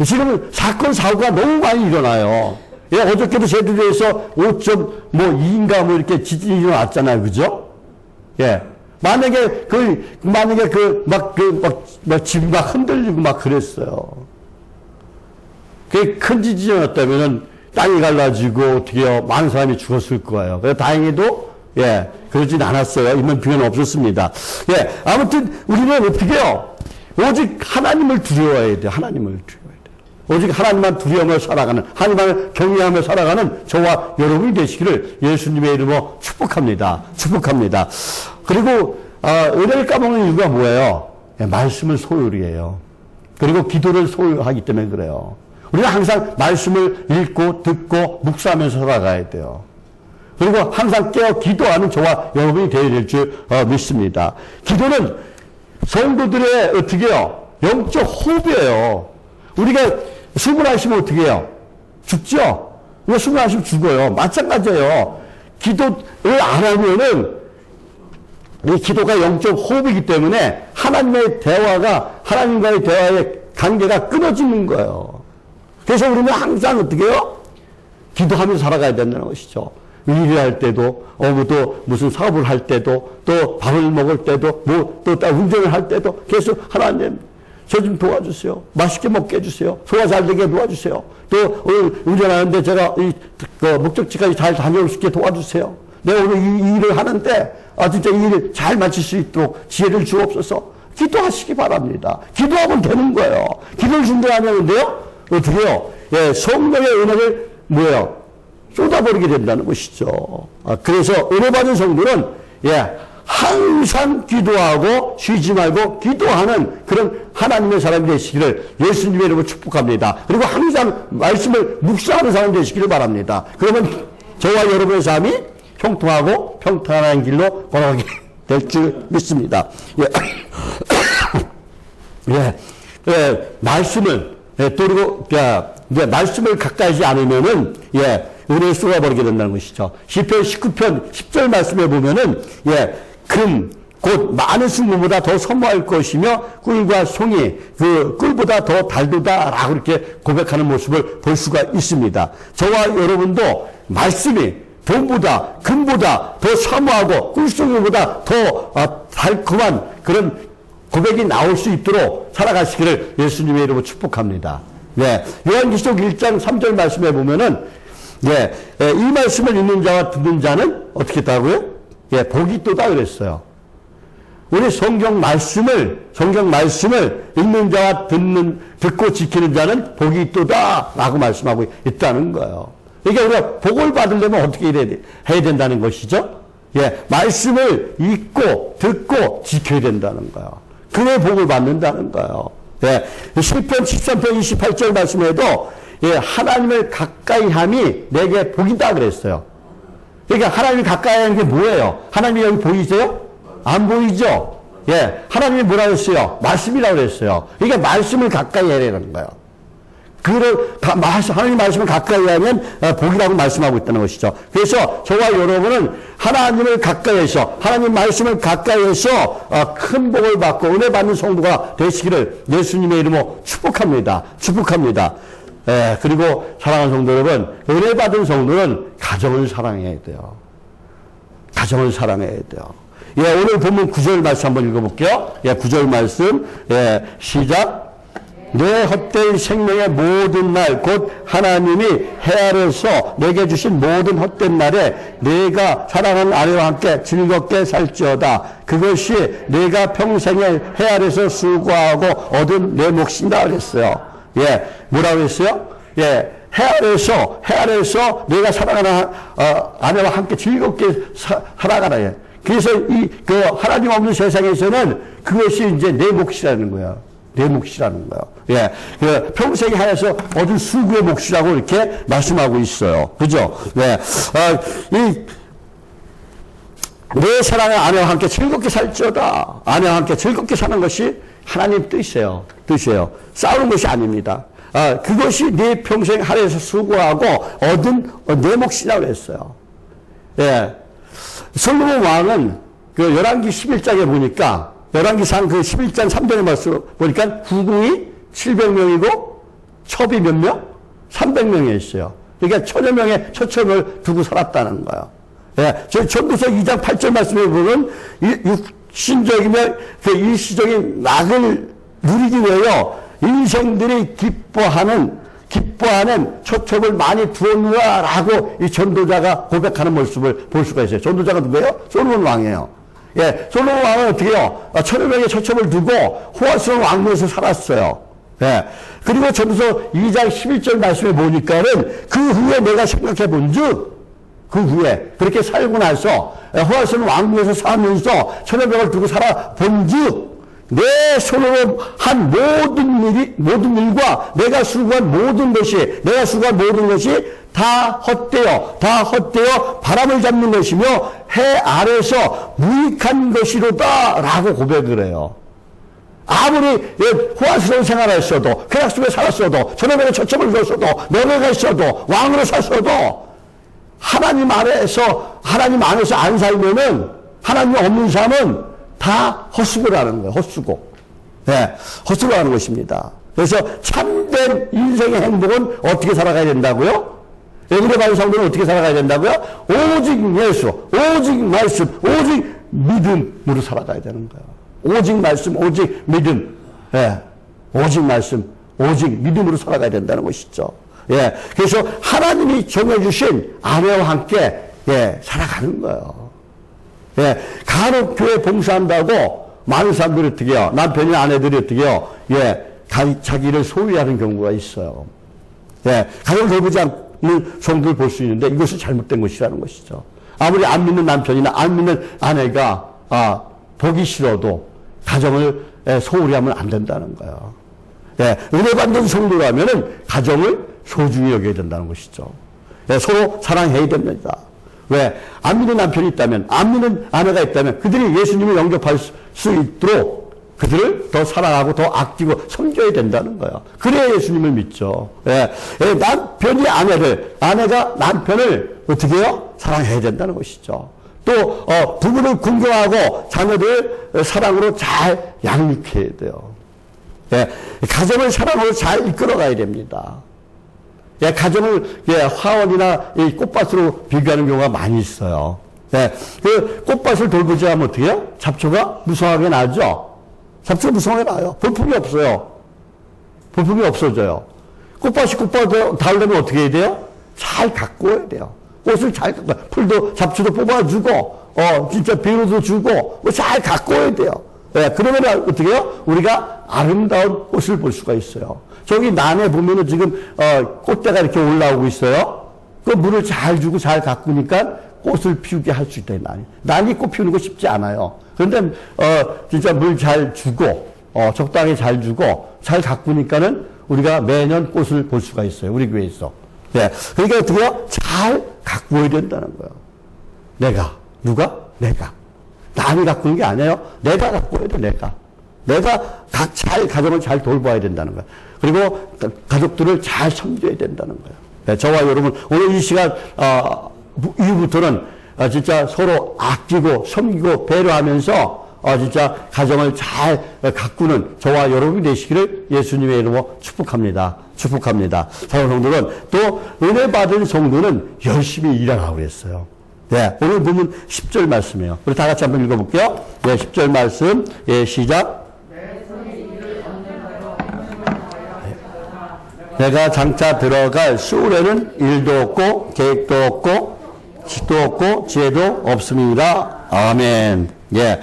지금 사건 사고가 너무 많이 일어나요. 예, 어저께도 제주도에서 5.2인가 뭐 이렇게 지진이 일어났잖아요. 그죠? 예. 만약에 집이 막 흔들리고 막 그랬어요. 그게 큰 지진이었다면은 땅이 갈라지고 어떻게요? 많은 사람이 죽었을 거예요. 그래서 다행히도, 예, 그러진 않았어요. 인명피해는 없었습니다. 예, 아무튼 우리는 어떻게 해요? 오직 하나님을 두려워해야 돼요. 하나님을 두려워해야 돼요. 오직 하나님만 두려워하며 살아가는, 하나님만 경외하며 살아가는 저와 여러분이 되시기를 예수님의 이름으로 축복합니다. 축복합니다. 그리고, 은혜를 까먹는 이유가 뭐예요? 예, 말씀을 소홀히 해요. 그리고 기도를 소홀히 하기 때문에 그래요. 우리는 항상 말씀을 읽고 듣고 묵상하면서 살아가야 돼요. 그리고 항상 깨어 기도하는 저와 여러분이 되어야 될 줄 믿습니다. 기도는 성도들의 어떻게 해요? 영적 호흡이에요. 우리가 숨을 안 쉬면 어떻게 해요? 죽죠? 우리가 숨을 안 쉬면 죽어요. 마찬가지예요. 기도를 안 하면은 이 기도가 영적 호흡이기 때문에 하나님과의 대화의 관계가 끊어지는 거예요. 그래서 우리는 항상 어떻게 해요? 기도하면서 살아가야 된다는 것이죠. 일을 할 때도, 또 무슨 사업을 할 때도, 또 밥을 먹을 때도, 또 운전을 할 때도 계속 하나님, 저 좀 도와주세요. 맛있게 먹게 해주세요. 소화 잘 되게 도와주세요. 또 오늘 운전하는데 제가 목적지까지 잘 다녀올 수 있게 도와주세요. 내가 오늘 이 일을 하는데, 진짜 이 일을 잘 마칠 수 있도록 지혜를 주옵소서. 기도하시기 바랍니다. 기도하면 되는 거예요. 기도를 준비하면은데요, 어떻게 해요? 예, 성령의 은혜를 뭐예요? 쏟아버리게 된다는 것이죠. 그래서 은혜 받은 성도는 예, 항상 기도하고 쉬지 말고 기도하는 그런 하나님의 사람이 되시기를 예수님의 이름으로 축복합니다. 그리고 항상 말씀을 묵상하는 사람이 되시기를 바랍니다. 그러면 저와 여러분의 삶이 형통하고 평탄한 길로 걸어가게 될 줄 믿습니다. 말씀을 그리고 말씀을 가까이 하지 않으면은 은혜를 쏟아버리게 된다는 것이죠. 시편 19편 10절 말씀에 보면은 곧 많은 순금보다 더 선모할 것이며 꿀과 송이 꿀보다 더 달도다라고 이렇게 고백하는 모습을 볼 수가 있습니다. 저와 여러분도 말씀이 돈보다 금보다 더 사모하고 꿀송이보다 더 달콤한 그런 고백이 나올 수 있도록 살아가시기를 예수님의 이름으로 축복합니다. 요한계시록 1장 3절 말씀에 보면은 이 말씀을 읽는 자와 듣는 자는 어떻게 했다고요? 복이 있도다 그랬어요. 우리 성경 말씀을 읽는 자와 듣고 지키는 자는 복이 있도다라고 말씀하고 있다는 거예요. 그러니까 우리가 복을 받으려면 어떻게 해야 된다는 것이죠? 말씀을 읽고 듣고 지켜야 된다는 거예요. 그의 복을 받는다는 거예요. 시편 13편 28절 말씀에도 하나님을 가까이 함이 내게 복이다 그랬어요. 그러니까 하나님을 가까이 하는 게 뭐예요? 하나님이 여기 보이세요? 안 보이죠? 하나님이 뭐라고 했어요? 말씀이라고 그랬어요. 그러니까 말씀을 가까이 해야 되는 거예요. 하나님 말씀을 가까이 하면 복이라고 말씀하고 있다는 것이죠. 그래서 저와 여러분은 하나님을 가까이 해서 하나님 말씀을 가까이 해서 큰 복을 받고 은혜 받는 성도가 되시기를 예수님의 이름으로 축복합니다. 축복합니다. 그리고 사랑하는 성도 여러분, 은혜 받은 성도는 가정을 사랑해야 돼요. 가정을 사랑해야 돼요. 오늘 본문 9절 말씀 한번 읽어볼게요. 9절 말씀 시작. 내 헛된 생명의 모든 날, 곧 하나님이 해 아래서 내게 주신 모든 헛된 날에 내가 사랑하는 아내와 함께 즐겁게 살지어다. 그것이 내가 평생에 해 아래서 수고하고 얻은 내 몫이다 그랬어요. 예, 뭐라고 했어요? 예, 해 아래서 내가 사랑하는 아내와 함께 즐겁게 살아가라. 예. 그래서 하나님 없는 세상에서는 그것이 이제 내 몫이라는 거야. 내 몫이라는 거예요. 예. 평생에 하여서 얻은 수고의 몫이라고 이렇게 말씀하고 있어요. 그죠? 예. 내 사랑의 아내와 함께 즐겁게 살지어다. 아내와 함께 즐겁게 사는 것이 하나님 뜻이에요. 싸우는 것이 아닙니다. 그것이 내 평생 하루에서 수고하고 얻은 내 몫이라고 했어요. 예. 솔로몬 왕은 열왕기 11장에 보니까 열왕기상 11장 3절의 말씀 보니까 후궁이 700명이고 첩이 몇 명? 300명이었어요. 그러니까 1000여 명의 처첩을 두고 살았다는 거예요. 예, 전도서 2장 8절 말씀에 보면 육신적이며 일시적인 낙을 누리기 위하여 인생들이 기뻐하는 처첩을 많이 두었느라라고 이 전도자가 고백하는 모습을 볼 수가 있어요. 전도자가 누구예요? 솔로몬 왕이에요. 예, 솔로몬 왕은 어떻게 해요? 1000여 명의 처첩을 두고 호화스러운 왕국에서 살았어요. 예. 그리고 전도서 2장 11절 말씀에 보니까는 그 후에 내가 생각해 본 즉, 그 후에 그렇게 살고 나서 호화스러운 왕국에서 살면서 1000여 명을 두고 살아본 즉, 내 손으로 한 모든 일과 내가 수고한 모든 것이 다 헛되어 바람을 잡는 것이며 해 아래서 무익한 것이로다 라고 고백을 해요. 아무리 호화스러운 생활을 했어도, 쾌락 속에 살았어도, 저녁에 처첩을 줬어도, 명예가 있어도, 왕으로 샀어도, 하나님 안에서 안 살면은, 하나님 없는 삶은 다 헛수고라는 거예요. 헛수고. 네, 헛수고라는 것입니다. 그래서 참된 인생의 행복은 어떻게 살아가야 된다고요? 은혜 받은 성도는 어떻게 살아가야 된다고요? 오직 예수, 오직 말씀, 오직 믿음으로 살아가야 되는 거예요. 오직 말씀, 오직 믿음. 예, 오직 말씀, 오직 믿음으로 살아가야 된다는 것이죠. 예, 그래서 하나님이 정해주신 아내와 함께 살아가는 거예요. 예, 간혹 교회 봉사한다고 많은 사람들이 어떻게 해요? 남편이 아내들이 어떻게 해요? 예, 자기를 소유하는 경우가 있어요. 예, 가정을 돌보지 않는 성도를 볼 수 있는데 이것은 잘못된 것이라는 것이죠. 아무리 안 믿는 남편이나 안 믿는 아내가 보기 싫어도 가정을 소홀히 하면 안 된다는 거예요. 예, 은혜 받는 성도라면은 가정을 소중히 여겨야 된다는 것이죠. 예, 서로 사랑해야 됩니다. 왜? 안 믿는 남편이 있다면, 안 믿는 아내가 있다면 그들이 예수님을 영접할 수 있도록 그들을 더 사랑하고 더 아끼고 섬겨야 된다는 거예요. 그래야 예수님을 믿죠. 예. 남편이 아내가 남편을 어떻게 해요? 사랑해야 된다는 것이죠. 또 부부를 궁경하고 자녀들 사랑으로 잘 양육해야 돼요. 예. 가정을 사랑으로 잘 이끌어가야 됩니다. 예, 가정을 화원이나 이 꽃밭으로 비교하는 경우가 많이 있어요. 예, 그 꽃밭을 돌보지 않으면 어떻게 해요? 잡초가 무성하게 나죠? 잡초가 무성하게 나요. 볼품이 없어요. 볼품이 없어져요. 꽃밭을 다루려면 어떻게 해야 돼요? 잘 가꿔야 돼요. 꽃을 잘 가꿔, 풀도 잡초도 뽑아주고, 진짜 비료도 주고, 잘 가꿔야 돼요. 예, 그러면 어떻게 해요? 우리가 아름다운 꽃을 볼 수가 있어요. 저기 난에 보면은 지금 꽃대가 이렇게 올라오고 있어요. 그 물을 잘 주고 잘 가꾸니까 꽃을 피우게 할 수 있다. 난이 꽃 피우는 거 쉽지 않아요. 그런데 진짜 물 잘 주고 적당히 잘 주고 잘 가꾸니까는 우리가 매년 꽃을 볼 수가 있어요. 우리 교회에서. 네. 그러니까 어떻게 해요? 잘 가꾸어야 된다는 거예요. 내가. 남이 가꾸는 게 아니에요. 내가 가꾸어야 돼. 내가 가정을 잘 돌봐야 된다는 거예요. 그리고 가족들을 잘 섬겨야 된다는 거예요. 네, 저와 여러분 오늘 이 시간 이후부터는 진짜 서로 아끼고 섬기고 배려하면서 진짜 가정을 잘 가꾸는 저와 여러분이 되시기를 예수님의 이름으로 축복합니다. 사랑하는 성도는 또 은혜 받은 성도는 열심히 일하라고 그랬어요. 네, 오늘 보면 10절 말씀이에요. 우리 다 같이 한번 읽어볼게요. 네, 10절 말씀. 예, 시작. 내 손이 이를 얻는 대로 행동을 하여 내가 장차 들어갈 수울에는 일도 없고 계획도 없고 지도 없고 지혜도 없습니다. 아멘. 예.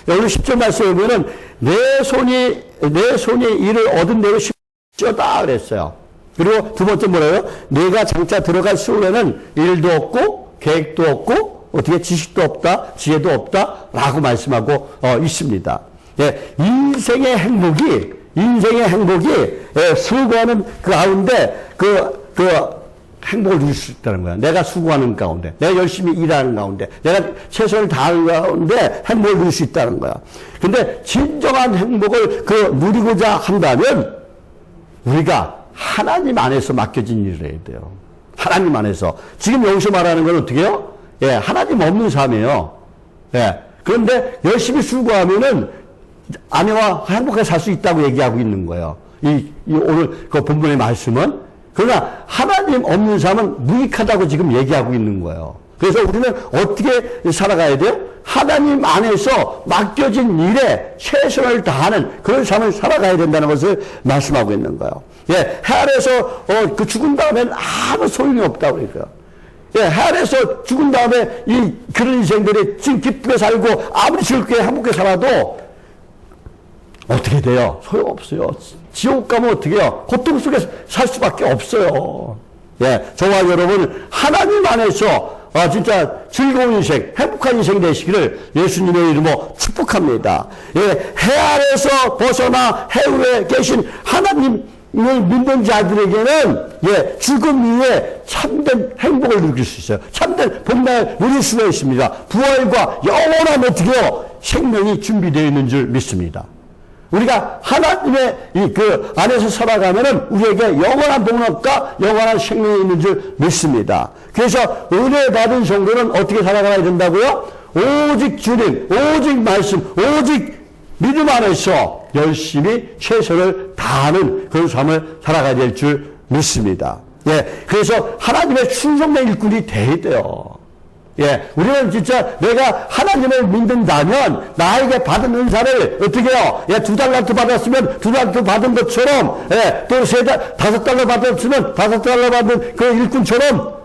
여기 10절 말씀에 보면은 내 손이 이를 얻은 대로 쉽죠다 그랬어요. 그리고 두 번째 뭐래요? 내가 장차 들어갈 수울에는 일도 없고 계획도 없고 어떻게 지식도 없다, 지혜도 없다 라고 말씀하고 있습니다. 예. 인생의 행복이 수고하는 그 가운데 행복을 누릴 수 있다는 거야. 내가 수고하는 가운데, 내가 열심히 일하는 가운데, 내가 최선을 다하는 가운데 행복을 누릴 수 있다는 거야. 근데 진정한 행복을 누리고자 한다면 우리가 하나님 안에서 맡겨진 일을 해야 돼요. 하나님 안에서. 지금 여기서 말하는 건 어떻게 해요? 예, 하나님 없는 삶이에요. 예. 그런데 열심히 수고하면은 아내와 행복하게 살 수 있다고 얘기하고 있는 거예요. 오늘 그 본문의 말씀은. 그러나 하나님 없는 삶은 무익하다고 지금 얘기하고 있는 거예요. 그래서 우리는 어떻게 살아가야 돼요? 하나님 안에서 맡겨진 일에 최선을 다하는 그런 삶을 살아가야 된다는 것을 말씀하고 있는 거예요. 예, 해 아래서 죽은 다음엔 아무 소용이 없다고 그러니까요. 예, 해 아래서 죽은 다음에 그런 인생들이 지금 기쁘게 살고 아무리 즐겁게 행복하게 살아도 어떻게 돼요? 소용없어요. 지옥 가면 어떻게 해요? 고통 속에 살 수밖에 없어요. 예, 저와 여러분 하나님 안에서 진짜 즐거운 인생, 행복한 인생 되시기를 예수님의 이름으로 축복합니다. 예, 해 아래서 벗어나 해 위에 계신 하나님을 믿는 자들에게는 예, 죽음 이후에 참된 행복을 누릴 수 있어요. 참된 복락을 누릴 수가 있습니다. 부활과 영원한 어떻게 해요? 생명이 준비되어 있는 줄 믿습니다. 우리가 하나님의 안에서 살아가면은 우리에게 영원한 복락과 영원한 생명이 있는 줄 믿습니다. 그래서 은혜 받은 성도는 어떻게 살아가야 된다고요? 오직 주님, 오직 말씀, 오직 믿음 안에서 열심히 최선을 다하는 그런 삶을 살아가야 될 줄 믿습니다. 예, 그래서 하나님의 충성된 일꾼이 돼야 돼요. 예, 우리는 진짜 내가 하나님을 믿는다면 나에게 받은 은사를 어떻게 해요? 예, 2달란트 받았으면 2달란트 받은 것처럼, 예, 또 5달러 받았으면 5달러 받은 그 일꾼처럼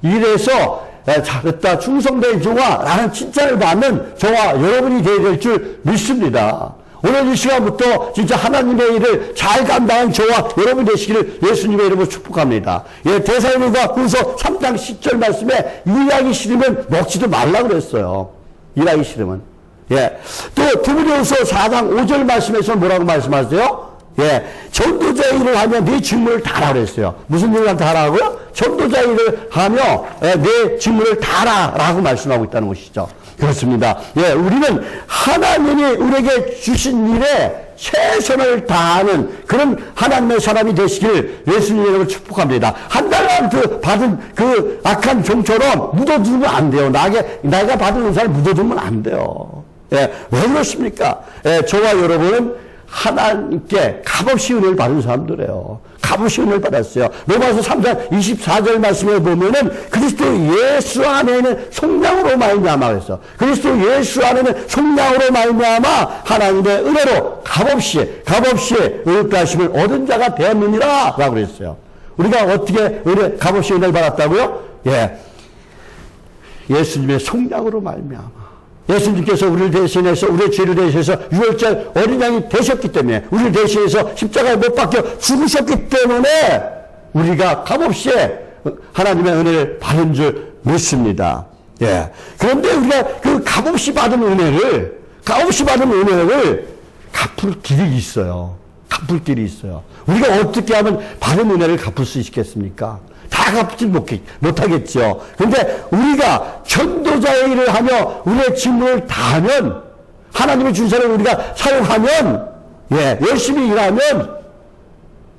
일해서 잘했다, 충성된 종아 라는 칭찬을 받는 저와 여러분이 되어야 될 줄 믿습니다. 오늘 이 시간부터 진짜 하나님의 일을 잘 감당한 저와 여러분 되시기를 예수님의 이름으로 축복합니다. 예, 데살로니가 후서 3장 10절 말씀에 일하기 싫으면 먹지도 말라 그랬어요. 일하기 싫으면. 예. 또 디모데후서 4장 5절 말씀에서 뭐라고 말씀하세요? 예, 전도자 일을 하며 네 직무를 다하라 그랬어요. 무슨 일을 다하라고요? 전도자 일을 하며 내 직무를 다하라라고 말씀하고 있다는 것이죠. 그렇습니다. 예, 우리는 하나님이 우리에게 주신 일에 최선을 다하는 그런 하나님의 사람이 되시길 예수님으로 축복합니다. 한 달란트 받은 그 악한 종처럼 묻어두면 안 돼요. 내가 받은 은사를 묻어두면 안 돼요. 예, 왜 그렇습니까? 예, 저와 여러분은 하나님께 값없이 은혜를 받은 사람들이에요. 값없이 은혜를 받았어요. 로마서 3장 24절 말씀에 보면은 그리스도 예수 안에는 속량으로 말미암아 그랬어. 그리스도 예수 안에는 속량으로 말미암아 하나님의 은혜로 값없이 의롭다 하심을 얻은 자가 되었느니라 라고 그랬어요. 우리가 어떻게 값없이 은혜를 받았다고요? 예, 예수님의 속량으로 말미암아. 예수님께서 우리를 대신해서 우리의 죄를 대신해서 유월절 어린 양이 되셨기 때문에 우리를 대신해서 십자가에 못 박혀 죽으셨기 때문에 우리가 값없이 하나님의 은혜를 받은 줄 믿습니다. 예. 그런데 우리가 그 값없이 받은 은혜를 갚을 길이 있어요. 갚을 길이 있어요. 우리가 어떻게 하면 받은 은혜를 갚을 수 있겠습니까? 다 갚지 못하겠죠. 그런데 우리가 전도자의 일을 하며 우리의 직무를 다하면 하나님의 준 사람을 우리가 사용하면 예, 열심히 일하면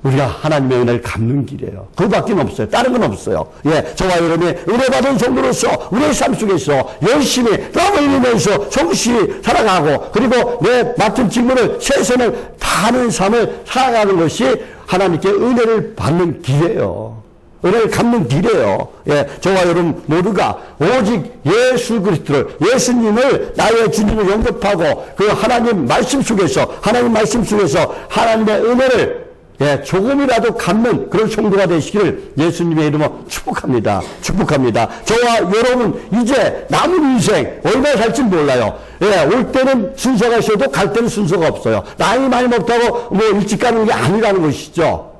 우리가 하나님의 은혜를 갚는 길이에요. 그거밖에 없어요. 다른 건 없어요. 예, 저와 여러분이 은혜받은 성도로서 우리의 삶 속에서 열심히 땀을 흘리면서 성실히 살아가고 그리고 내 맡은 직무를 최선을 다하는 삶을 살아가는 것이 하나님께 은혜를 받는 길이에요. 은혜를 갚는 길이에요. 예, 저와 여러분 모두가 오직 예수 그리스도를, 예수님을 나의 주님을 영접하고 그 하나님 말씀 속에서 하나님의 은혜를 예, 조금이라도 갖는 그런 성도가 되시기를 예수님의 이름으로 축복합니다. 축복합니다. 저와 여러분 이제 남은 인생 얼마나 살지 몰라요. 예, 올 때는 순서가 있어도 갈 때는 순서가 없어요. 나이 많이 먹다고 뭐 일찍 가는 게 아니라는 것이죠.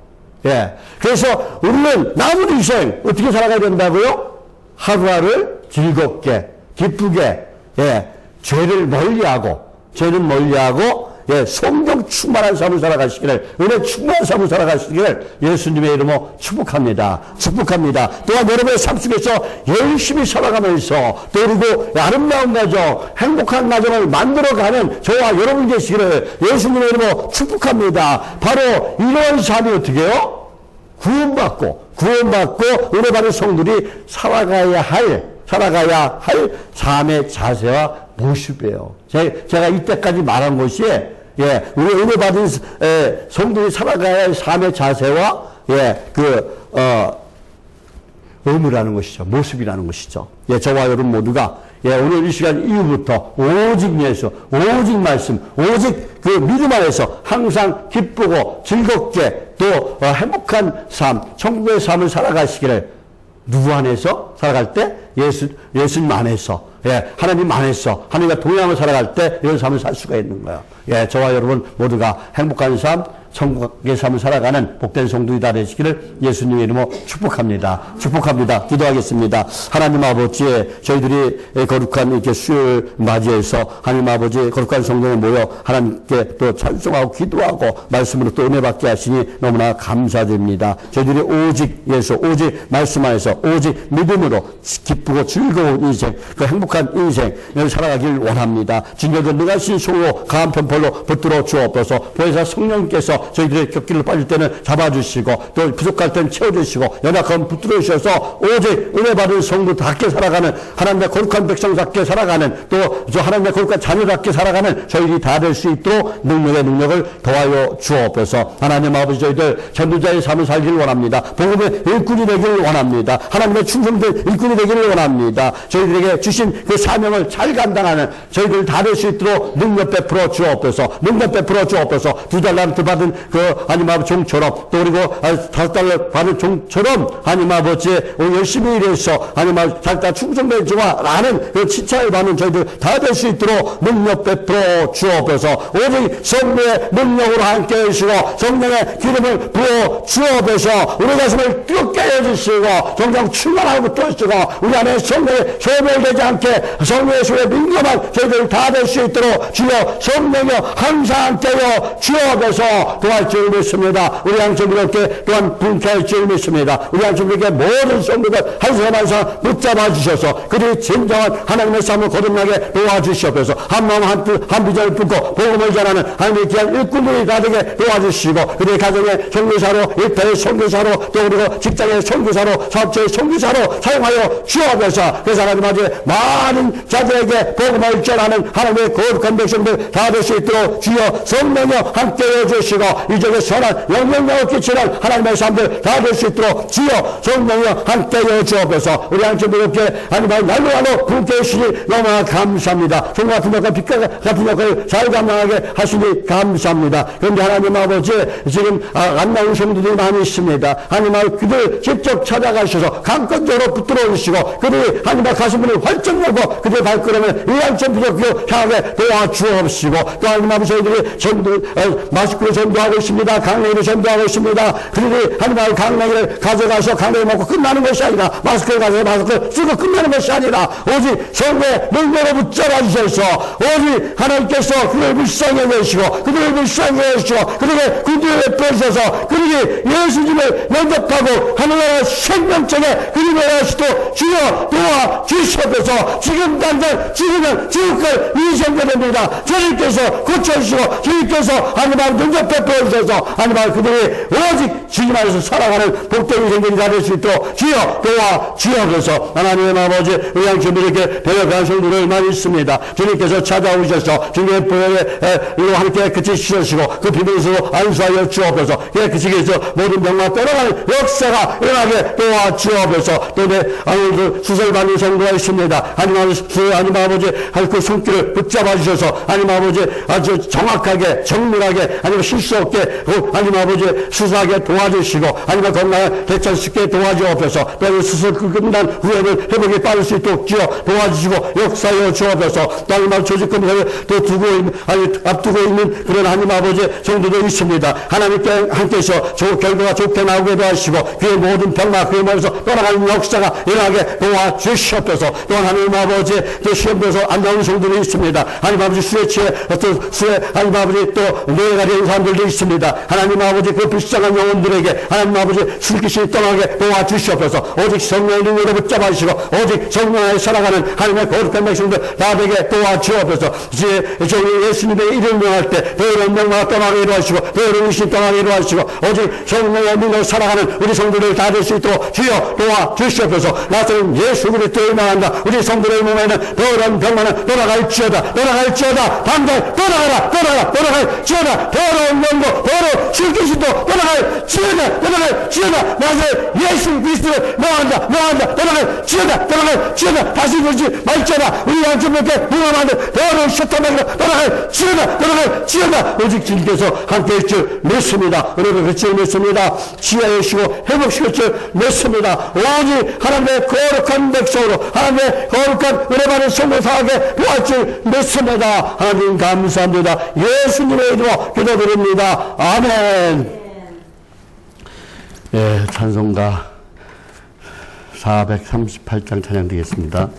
예, 그래서 우리는 남은 인생 어떻게 살아가야 된다고요? 하루하루를 즐겁게 기쁘게, 예, 죄를 멀리하고 예, 성령 충만한 삶을 살아가시기를, 은혜 충만한 삶을 살아가시기를 예수님의 이름으로 축복합니다. 축복합니다. 또한 여러분의 삶 속에서 열심히 살아가면서 또 그리고 아름다운 가정, 행복한 가정을 만들어가는 저와 여러분 되시기를 예수님의 이름으로 축복합니다. 바로 이런 삶이 어떻게 해요? 구원받고 은혜 받은 성들이 살아가야 할 삶의 자세와 모습이에요. 제가 이때까지 말한 것이, 예, 우리 은혜 받은 성들이 살아가야 할 삶의 자세와, 예, 의무라는 것이죠. 모습이라는 것이죠. 예, 저와 여러분 모두가, 예, 오늘 이 시간 이후부터 오직 예수, 오직 말씀, 오직 그 믿음 안에서 항상 기쁘고 즐겁게 또 행복한 삶, 천국의 삶을 살아가시기를, 누구 안에서 살아갈 때? 예수님 안에서, 예, 하나님 안에서, 하나님과 동행하며 살아갈 때 이런 삶을 살 수가 있는 거예요. 예, 저와 여러분 모두가 행복한 삶, 천국의 삶을 살아가는 복된 성도이다 되시기를 예수님의 이름으로 축복합니다. 축복합니다. 기도하겠습니다. 하나님 아버지, 저희들이 거룩한 이렇게 수요일 맞이해서 하나님 아버지 거룩한 성도에 모여 하나님께 또 찬송하고 기도하고 말씀으로 또 은혜 받게 하시니 너무나 감사드립니다. 저희들이 오직 예수, 오직 말씀 안에서 오직 믿음으로 기쁘고 즐거운 인생, 그 행복한 인생을 살아가길 원합니다. 주님께서 능하신 손으로 강한 편팔로 붙들어 주옵소서. 보혜사 성령께서 저희들의 곁길로 빠질 때는 잡아주시고 또 부족할 때는 채워주시고 연약하면 붙들어 주셔서 오직 은혜 받은 성도답게 살아가는, 하나님의 거룩한 백성답게 살아가는, 또 저 하나님의 거룩한 자녀답게 살아가는 저희들이 다 될 수 있도록 능력을 더하여 주옵소서. 하나님 아버지, 저희들 전도자의 삶을 살기를 원합니다. 복음의 일꾼이 되기를 원합니다. 하나님의 충성된 일꾼이 되기를 원합니다. 저희들에게 주신 그 사명을 잘 감당하는 저희들 다 될 수 있도록 능력 베풀어 주옵소서. 능력 베풀어 주옵소서. 2달란트 받은 그 하나님 아버지 종처럼, 또 그리고 5달러 받은 종처럼 하나님 아버지 열심히 일해서 하나님 아버지 자기가 충성된 자와 라는 그 칭찬을 받는 저희들 다 될 수 있도록 능력 베풀어 주옵소서. 오직 성령의 능력으로 함께 해주시고 성령의 기름을 부어 주옵소서. 우리 가슴을 뜨겁게 해주시고 정정 충만하고 뜨시고 우리 안에 성령이 소멸되지 않게 성령의 소에 민감한 저희들 다 될 수 있도록 주여 성령여 항상 함께여 주옵소서. 도와줄 줄 믿습니다. 우리 양쪽이렇게 또한 분케할 줄 믿습니다. 우리 양쪽이렇게 모든 성도들 한 사람 한 사람 붙잡아 주셔서 그들이 진정한 하나님의 삶을 거듭나게 도와주시옵소서. 한 마음 한 뜻 한 비전을 품고 복음을 전하는 하나님의 귀한 일꾼들이 다 되게 도와주시고 그들의 가정의 선교사로, 일터의 선교사로, 또 그리고 직장의 선교사로, 사업체의 선교사로 사용하여 주옵소서. 그래서 하나님 아버지 많은 자들에게 복음을 전하는 하나님의 거룩한 백성들 다 될 수 있도록 주여 성령여 함께해 주시고 이적의 선한 영향력을 끼치는 하나님의 삶들 다 될 수 있도록 주여 성령여 함께해 주옵소서. 우리 하나님께 이렇게 하나님 날로날로 분께 주시니 너무나 감사합니다. 성 같은 역할, 빛 같은 역할을 잘 감당하게 하시니 감사합니다. 그런데 하나님 아버지 지금 안 나온 성도들이 많이 있습니다. 하나님 아버지 그들 직접 찾아가셔서 강권적으로 붙들어 주시고 그들이 하나님 아버지 가슴을 활짝 열고 그들의 발걸음을 일양천 부족교 향하게 도와주옵시고 또 하나님 아버지 저희들이 마스크로 전도하고 있습니다. 강냉이로 전도하고 있습니다. 그들이 하나님 아버지 강냉이를 가져가서 강냉이 먹고 끝나는 것이 아니라 마스크를 가져서 마스크를 쓰고 끝나는 것이 아니라 오직 성령의 능력으로 붙잡아 주셔서 오직 하나님께서 그들을 불쌍히 여기시고 그들을 불쌍히 여기시고 그들에게 구두를 베푸셔서 그들이 예수님을 영접하고 하늘나라 생명책에 그들을 하시도록 주여 도와주시옵소서. 지금 당장 지금은 지금까지 이 생각됩니다. 주님께서 고쳐주시고 주님께서 하나님 능력 베풀어 주셔서 하나님 그들이 오직 주님 안에서 살아가는 복된 인생들이 다 될 수 있도록 주여 도와주옵소서. 하나님의 아버지 우리 양주님에게 배워가는 성도들 많이 있습니다. 주님께서 찾아오셔서 주님의 보혈로 함께 그치시시고 그 비밀에서 안수하여 주옵소서. 그치게 해서 모든 병만 떠나가는 역사가 일어나게 도와주옵소서. 또 내 수술받는 성도가 있습니다. 하나님 아버지 그 손길을 붙잡아 주셔서 하나님 아버지 아주 정확하게 정밀하게 아니면 실수 수 없게 하나님 아버지 수사하게 도와주시고 하나님 건강을 되찾게 도와주옵소서. 또 수술 끝난 후에는 회복이 빠를 수 있도록 도와주시고 역사여 주옵소서. 또 하나님 조직금을 또 앞두고 있는 그런 하나님 아버지 성도도 있습니다. 하나님께 함께해서 결과가 좋게 나오게 도와주시고 그의 모든 병과 그의 몸에서 떠나가는 역사가 일어나게 도와주시옵소서. 또 하나님 아버지 또 시험에서 안 나오는 성도도 있습니다. 하나님 아버지 수에 취해 어떤 수에 하나님 아버지 또 노예가 되는 사람들도 있습니다. 하나님 아버지 그 불쌍한 영혼들에게 하나님 아버지 술기신이 떠나게 도와주시옵소서. 오직 성령의 능력으로 붙잡아 주시고 오직 성령 안에 살아가는 하나님의 거룩한 백성들 다 되게 도와주옵소서. 이제 예수님의 이름 명할 때 더러운 명망을 떠나게 이루어주시고 더러운 의심 떠나게 이루어주시고 오직 성령의 능력으로 살아가는 우리 성도들 다 될 수 있도록 주여 도와주시옵소서. 나서는 예수 그리스도의 명한다. 우리 성도의 몸에는 더러운 병만은 떠나갈지어다. 당장 떠나갈지어다. 더러운 명도 더러운 술기신도 떠나갈지어다. 나서 예수 그리스도의 명한다. 떠나갈지어다. 다시 그러지 말지어다. 우리 양쪽에 무함하는 더러운 셔터맨도 떠나갈지어다. 오직 주님께서 함께할 줄 믿습니다. 은혜를 그칠 믿습니다. 지혜해 주시고 회복시킬 줄 믿습니다. 오직 하나님의 거룩한 백성으로 하나님의 거룩한 은혜 받은 성도 사하게 도와줄 줄 믿습니다. 하나님 감사합니다. 예수님의 이름으로 기도드립니다. 아멘. 예, 찬송가 438장 찬양 드리겠습니다.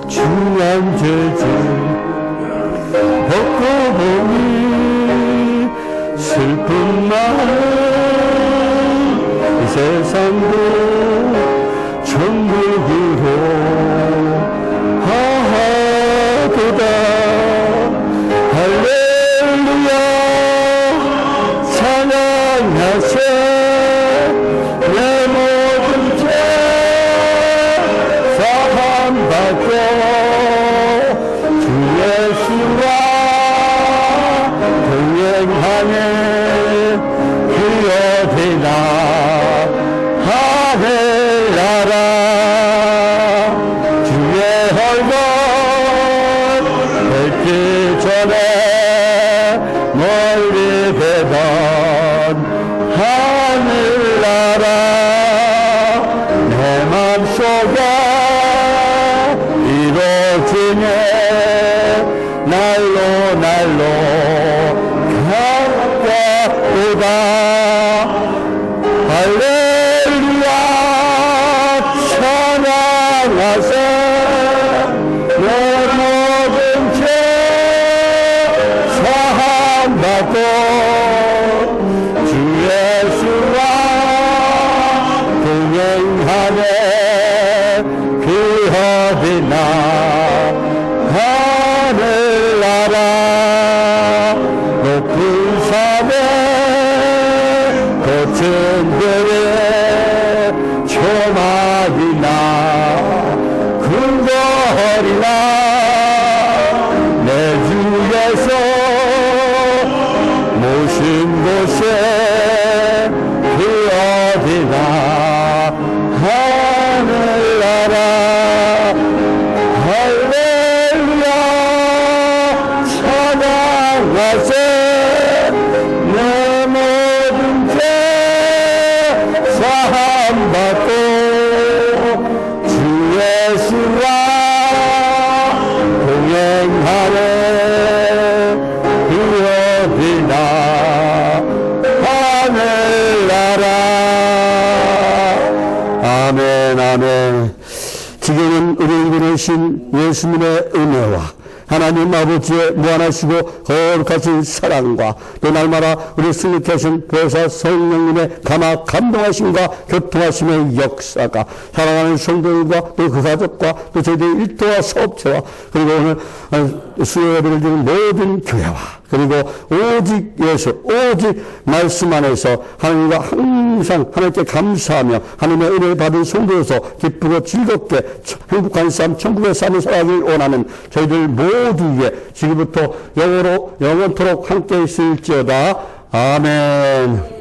중한 죄질 벗고 보니 슬픈 마음 이 세상도 천국으로 하하도다. 할렐루야 찬양하세 내 모든 죄 사함받고 주 예수와 동행하네 그 어디나 하늘나라 주의 얼굴 뵙기 전에 멀리 되던 하늘나라 내 맘속에 이루어지네 날로 가까우다. 할렐루야 찬양하세 내 모든 죄 사함받고 주 예수와 동행하네 그 어디나 하늘나라 높은 산에 거친 들에 초막이나 궁궐이나 내 주에서 모신 곳에 그 어디나 하늘나라 할렐루야 찬양하세 내 모든 죄 사함받고 주 예수와 동행하네 그 어디나 하늘나라. 아멘 아멘. 지금은 우리를 보내신 예수님의 은혜와 하나님 아버지의 무한하시고 거룩하신 사랑과 또 날마다 우리 승리케 하신 보혜사 성령님의 감동하심과 교통하심의 역사가 사랑하는 성도들과 또 그 가족과 또 저희들 일터와 사업체와 그리고 오늘 수요 예배를 드리는 모든 교회와 그 그리고 오직 예수, 오직 말씀 안에서 하나님과 항상 하나님께 감사하며 하나님의 은혜를 받은 성도로서 기쁘고 즐겁게 행복한 삶, 천국의 삶을 살아가길 원하는 저희들 모두에게 지금부터 영원토록 함께 있을지어다. 아멘.